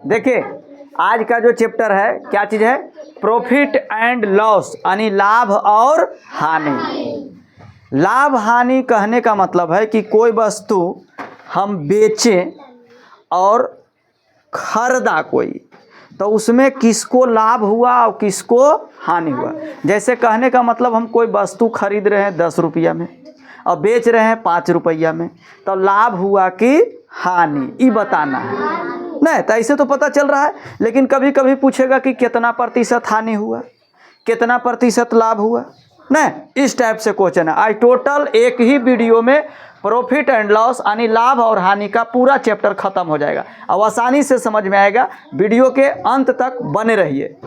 देखिए आज का जो चैप्टर है क्या चीज़ है, प्रॉफिट एंड लॉस यानी लाभ और हानि। लाभ हानि कहने का मतलब है कि कोई वस्तु हम बेचें और खरीदा कोई, तो उसमें किसको लाभ हुआ और किसको हानि हुआ। जैसे कहने का मतलब हम कोई वस्तु खरीद रहे हैं 10 रुपया में और बेच रहे हैं 5 रुपया में, तो लाभ हुआ कि हानि, ये बताना है। नहीं तो ऐसे तो पता चल रहा है, लेकिन कभी कभी पूछेगा कि कितना प्रतिशत हानि हुआ, कितना प्रतिशत लाभ हुआ। नहीं, इस टाइप से क्वेश्चन है। आज टोटल एक ही वीडियो में प्रॉफिट एंड लॉस यानी लाभ और हानि का पूरा चैप्टर खत्म हो जाएगा। अब आसानी से समझ में आएगा, वीडियो के अंत तक बने रहिए।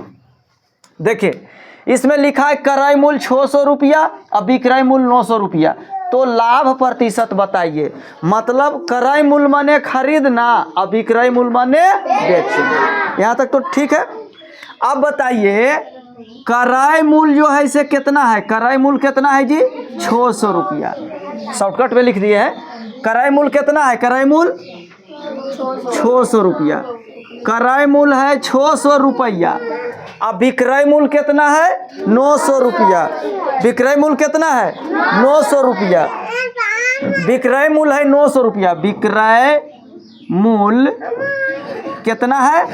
देखिए इसमें लिखा है क्रय मूल्य 600 रुपया और विक्रय मूल्य 900 रुपया, तो लाभ प्रतिशत बताइए। मतलब क्रय मूल्य माने खरीदना और विक्रय मूल्य माने बेचना। यहाँ तक तो ठीक है। अब बताइए क्रय मूल्य जो है इसे कितना है, क्रय मूल्य कितना है जी 600 रुपया। शॉर्टकट में लिख दिए है क्रय मूल्य कितना है, क्रय मूल्य 600 रुपया। क्रय मूल्य है 600 रुपया। अब विक्रय मूल्य कितना है 900 रुपया। विक्रय मूल्य कितना है 900 रुपया। विक्रय मूल्य है 900 रुपया। विक्रय मूल्य कितना है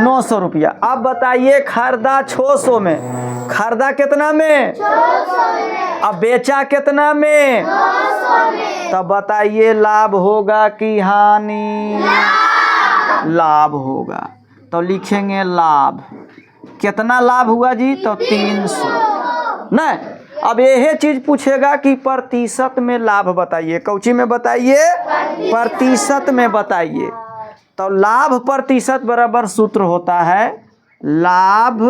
900 रुपया। अब बताइए खरीदा 600 में, खरीदा कितना में 600 में, अब बेचा कितना में 900 में। तब बताइए लाभ होगा कि हानि, लाभ होगा। तो लिखेंगे लाभ। कितना लाभ हुआ जी, तो 300। नहीं, अब यही चीज पूछेगा कि प्रतिशत में लाभ बताइए, कौची में बताइए, प्रतिशत में बताइए। तो लाभ प्रतिशत बराबर सूत्र होता है, लाभ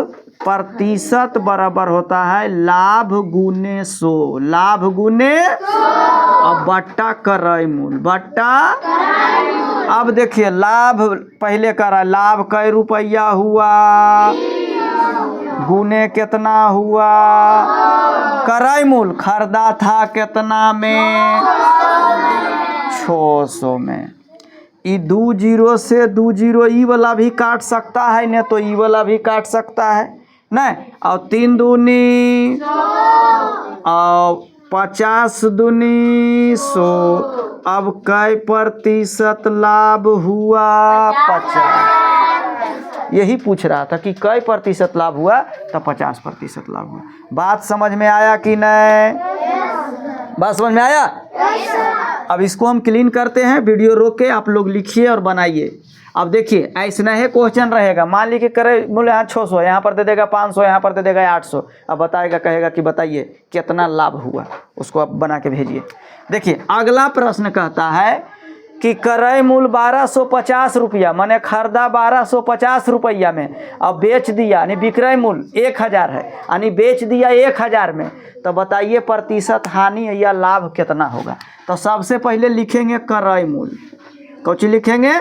प्रतिशत बराबर होता है लाभ गुने 100, लाभ गुने अब बट्टा क्रय मूल्य, बट्टा। अब देखिए लाभ पहले करा, लाभ कै रुपया हुआ गुने कितना हुआ, क्रय मूल्य खरीदा था कितना में 600 में। ई 2 जीरो से 2 जीरो ई वाला भी काट सकता है, नहीं तो ई वाला भी काट सकता है। नहीं, और 3 दूनी और 50 दूनी 100। अब कै प्रतिशत लाभ हुआ 50। यही पूछ रहा था कि कै प्रतिशत लाभ हुआ, तो 50% लाभ हुआ। बात समझ में आया कि नहीं, बात समझ में आया। अब इसको हम क्लीन करते हैं, वीडियो रोक के आप लोग लिखिए और बनाइए। अब देखिए ऐसा ही क्वेश्चन रहेगा, मान लीजिए क्रय मूल्य यहाँ 600, यहाँ पर दे देगा 500, यहाँ पर दे देगा 800। अब बताएगा, कहेगा कि बताइए कितना लाभ हुआ, उसको आप बना के भेजिए। देखिए अगला प्रश्न कहता है कि क्रय मूल्य 1250 रुपया, मैंने खरीदा 1250 रुपया में, अब बेच दिया यानी विक्रय मूल्य 1000 है, यानी बेच दिया 1000 में, तो बताइए प्रतिशत हानि या लाभ कितना होगा। तो सबसे पहले लिखेंगे क्रय मूल्य, कौन लिखेंगे,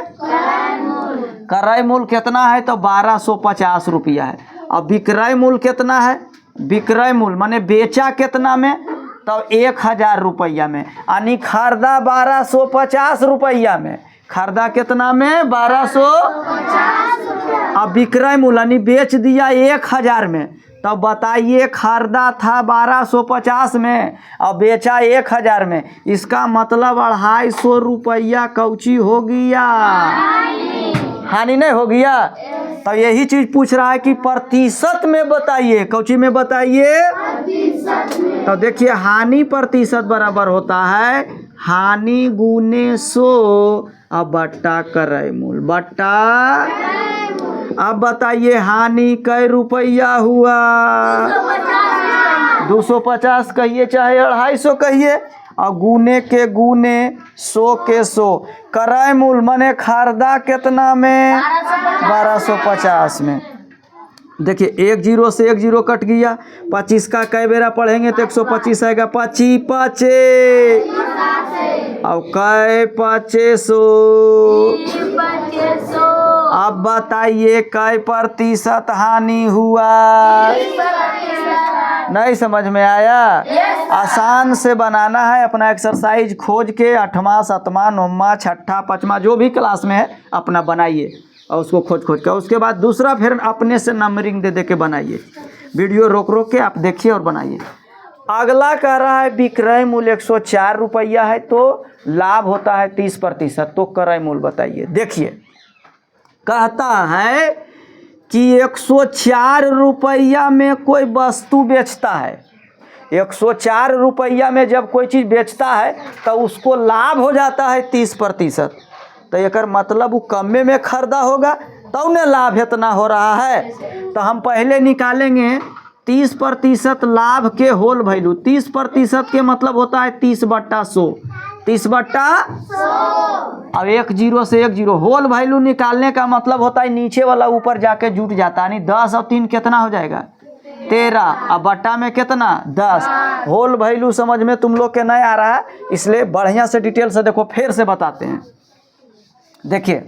क्रय मूल्य कितना है, तो 1250 रुपया है। अब विक्रय मूल्य कितना है, विक्रय मूल्य माने बेचा कितना में, तो 1000 रुपया में, यानी खरीदा 1250 रुपया में, खरीदा कितना में 1250। अब विक्रय मूल्य यानी बेच दिया 1000 में, तब बताइए खरीदा था 1250 में और बेचा 1000 में, इसका मतलब 250 रुपया कौची हो गया, हानि नहीं हो गया। तो यही चीज पूछ रहा है कि प्रतिशत में बताइए, कौची में बताइए, तो देखिए हानि प्रतिशत बराबर होता है हानि गुने 100 और बट्टा क्रय मूल्य, बट्टा। अब बताइए हानि कै रुपया हुआ, 250 कहिए चाहे 250 कहिए, और गुने के गुने 100 के 100। क्रय मूल्य माने खरीदा कितना में 1250 में। देखिए 1 जीरो से 1 जीरो कट गया, 25 का कई बेरा पढ़ेंगे तो 125 आएगा, 25 पाँचे और कै 500। अब बताइए कै प्रतिशत हानि हुआ, नहीं समझ में आया। आसान से बनाना है, अपना एक्सरसाइज खोज के 8वां 7वां 9वां 6ठा 5वां जो भी क्लास में है अपना बनाइए और उसको खोज खोज के, उसके बाद दूसरा फिर अपने से नंबरिंग दे दे के बनाइए। वीडियो रोक रोक के आप देखिए और बनाइए। अगला कह रहा है विक्रय मूल्य 104 रुपया है तो लाभ होता है 30%, तो क्रय मूल्य बताइए। देखिए कहता है कि 104 रुपया में कोई वस्तु बेचता है, 104 रुपया में जब कोई चीज़ बेचता है तो उसको लाभ हो जाता है 30%, तो एकर मतलब वो कमे में खरीदा होगा तो उन्हें लाभ इतना हो रहा है। तो हम पहले निकालेंगे 30% लाभ के होल वैल्यू। 30% के मतलब होता है 30/100, 30/100। अब 1 0 से 1 0 होल वैल्यू निकालने का मतलब होता है नीचे वाला ऊपर जाके जुट जाता है, यानी 10 और 3 कितना हो जाएगा 13, अब बट्टा में कितना 10। होल वैल्यू समझ में तुम लोग के नहीं आ रहा है, इसलिए बढ़िया से डिटेल से देखो, फिर से बताते हैं। देखिए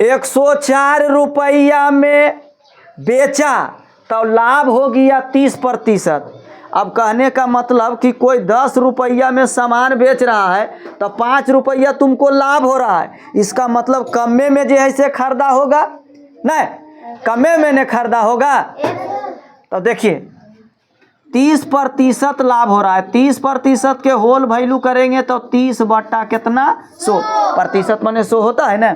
104 रुपया में बेचा तो लाभ हो गया 30%। अब कहने का मतलब कि कोई 10 रुपया में सामान बेच रहा है तो 5 रुपया तुमको लाभ हो रहा है, इसका मतलब कमे में जो है से खरीदा होगा, नहीं कमे में नहीं खरीदा होगा। तो देखिए 30% लाभ हो रहा है, 30% के होल वैल्यू करेंगे तो 30/100 माने 100 होता है ना,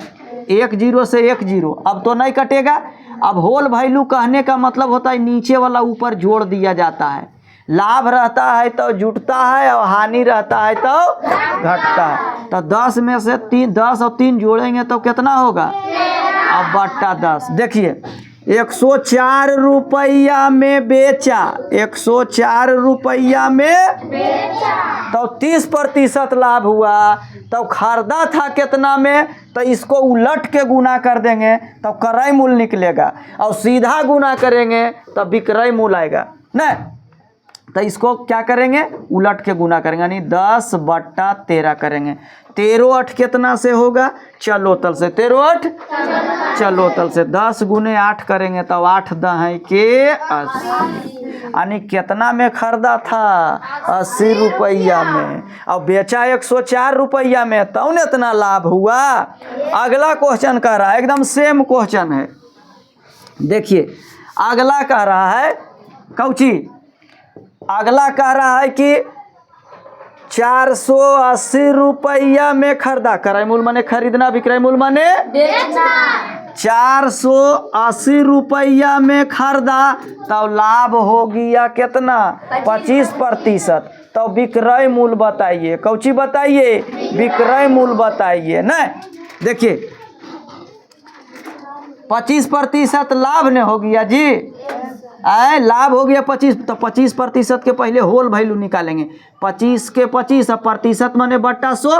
1 0 से 1 0, अब तो नहीं कटेगा। अब होल वैल्यू कहने का मतलब होता है नीचे वाला ऊपर जोड़ दिया जाता है, लाभ रहता है तो जुटता है और हानि रहता है तो घटता है। तो 10 में से 10 और 3 जोड़ेंगे तो कितना होगा, अब बट्टा 10। देखिए 104 रुपया में बेचा, 104 रुपया में तो 30% लाभ हुआ, तो खरीदा था कितना में, तो इसको उलट के गुना कर देंगे तो क्रय मूल्य निकलेगा, और सीधा गुना करेंगे तो विक्रय मूल्य आएगा ना। तो इसको क्या करेंगे, उलट के गुना करेंगे, यानी 10/13 करेंगे। 13 8 कितना से होगा, चलोतल से, 13 8 चलोतल से, 10 × 8 करेंगे तो 8 10 के 80, यानी कितना में खरीदा था 80 रुपया में, और बेचा 104 रुपया में, तो इतना लाभ हुआ। अगला क्वेश्चन कह रहा है, एकदम सेम क्वेश्चन है। देखिए अगला कह रहा है कौची, अगला कह रहा है कि 480 रुपया में खरीदा, क्रय मूल्य माने खरीदना, विक्रय मूल्य माने बेचना। 480 रुपया में खरीदा तो लाभ हो गया कितना 25%, तो विक्रय मूल्य बताइए। कौची बताइए, विक्रय मूल्य बताइए ना। देखिए 25% लाभ ने हो गया जी, लाभ हो गया 25, तो 25% के पहले होल वैल्यू निकालेंगे। 25 के 25 और प्रतिशत माने बट्टा 100,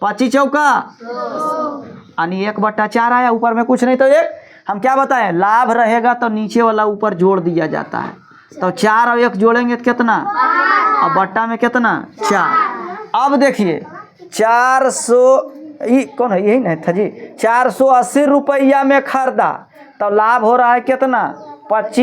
25 चौका यानी 1/4 आया, ऊपर में कुछ नहीं तो 1। हम क्या बताएं, लाभ रहेगा तो नीचे वाला ऊपर जोड़ दिया जाता है, तो 4 और 1 जोड़ेंगे तो कितना, और बट्टा में कितना 4। अब देखिए 400 कौन है, यही नहीं था जी, 480 रुपया में खरीदा तो लाभ हो रहा है कितना 25।